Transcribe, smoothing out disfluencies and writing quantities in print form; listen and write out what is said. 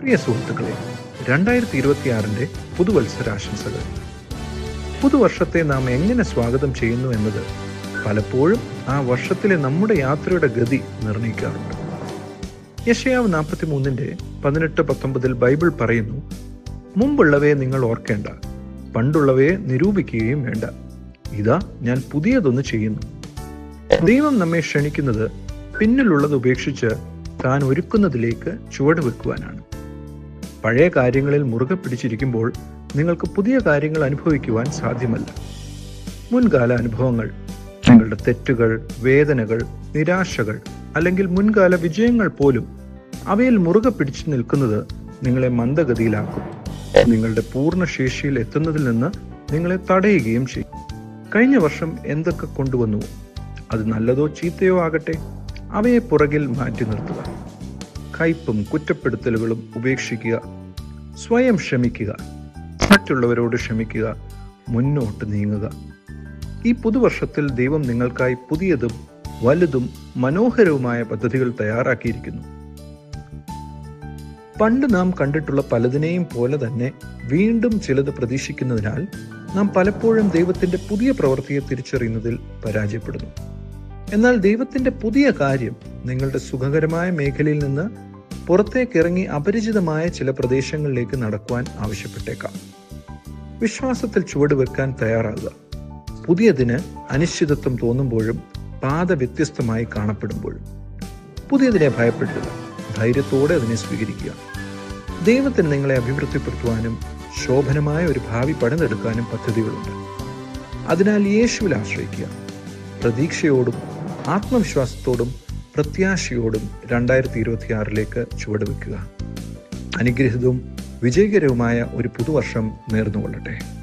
പ്രിയ സുഹൃത്തുക്കളെ, 2026 പുതുവത്സരാശംസകൾ. പുതുവർഷത്തെ നാം എങ്ങനെ സ്വാഗതം ചെയ്യുന്നു എന്നത് പലപ്പോഴും ആ വർഷത്തിലെ നമ്മുടെ യാത്രയുടെ ഗതി നിർണ്ണയിക്കാറുണ്ട്. യെശയ്യാവ് 43:18-19 ബൈബിൾ പറയുന്നു, മുമ്പുള്ളവയെ നിങ്ങൾ ഓർക്കേണ്ട, പണ്ടുള്ളവയെ നിരൂപിക്കുകയും വേണ്ട. ഇതാ ഞാൻ പുതിയതൊന്ന് ചെയ്യുന്നു. ദൈവം നമ്മെ ക്ഷണിക്കുന്നത് പിന്നിലുള്ളത് ഉപേക്ഷിച്ച് താൻ ഒരുക്കുന്നതിലേക്ക് ചുവടുവെക്കുവാനാണ്. പഴയ കാര്യങ്ങളിൽ മുറുകെ പിടിച്ചിരിക്കുമ്പോൾ നിങ്ങൾക്ക് പുതിയ കാര്യങ്ങൾ അനുഭവിക്കുവാൻ സാധ്യമല്ല. മുൻകാല അനുഭവങ്ങൾ, നിങ്ങളുടെ തെറ്റുകൾ, വേദനകൾ, നിരാശകൾ അല്ലെങ്കിൽ മുൻകാല വിജയങ്ങൾ പോലും അവയിൽ മുറുകെ പിടിച്ചു നിൽക്കുന്നത് നിങ്ങളെ മന്ദഗതിയിലാക്കും. നിങ്ങളുടെ പൂർണ്ണ ശേഷിയിൽ എത്തുന്നതിൽ നിന്ന് നിങ്ങളെ തടയുകയും ചെയ്യും. കഴിഞ്ഞ വർഷം എന്തൊക്കെ കൊണ്ടുവന്നുവോ, അത് നല്ലതോ ചീത്തയോ ആകട്ടെ, അവയെ പുറകിൽ മാറ്റി നിർത്തുക. കയ്പും കുറ്റപ്പെടുത്തലുകളും ഉപേക്ഷിക്കുക. സ്വയം ക്ഷമിക്കുക. മറ്റുള്ളവരോട് ക്ഷമിക്കുക. മുന്നോട്ട് നീങ്ങുക. ഈ പുതുവർഷത്തിൽ ദൈവം നിങ്ങൾക്കായി പുതിയതും വലുതും മനോഹരവുമായ പദ്ധതികൾ തയ്യാറാക്കിയിരിക്കുന്നു. പണ്ട് നാം കണ്ടിട്ടുള്ള പലതിനെയും പോലെ തന്നെ വീണ്ടും ചിലത് പ്രതീക്ഷിക്കുന്നതിനാൽ നാം പലപ്പോഴും ദൈവത്തിന്റെ പുതിയ പ്രവൃത്തിയെ തിരിച്ചറിയുന്നതിൽ പരാജയപ്പെടുന്നു. എന്നാൽ ദൈവത്തിന്റെ പുതിയ കാര്യം നിങ്ങളുടെ സുഖകരമായ മേഖലയിൽ നിന്ന് പുറത്തേക്കിറങ്ങി അപരിചിതമായ ചില പ്രദേശങ്ങളിലേക്ക് നടക്കുവാൻ ആവശ്യപ്പെട്ടേക്കാം. വിശ്വാസത്തിൽ ചുവടുവെക്കാൻ തയ്യാറാകുക. പുതിയതിന് അനിശ്ചിതത്വം തോന്നുമ്പോഴും പാത വ്യത്യസ്തമായി കാണപ്പെടുമ്പോഴും പുതിയതിനെ ഭയപ്പെടുക, ധൈര്യത്തോടെ അതിനെ സ്വീകരിക്കുക. ദൈവത്തിന് നിങ്ങളെ അഭിവൃദ്ധിപ്പെടുത്തുവാനും ശോഭനമായ ഒരു ഭാവി പണിതെടുക്കാനും പദ്ധതികളുണ്ട്. അതിനാൽ യേശുവിൽ ആശ്രയിക്കുക. പ്രതീക്ഷയോടും ആത്മവിശ്വാസത്തോടും പ്രത്യാശയോടും 2026 ചുവടുവെക്കുക. അനുഗ്രഹീതവും വിജയകരവുമായ ഒരു പുതുവർഷം നേർന്നുകൊള്ളട്ടെ.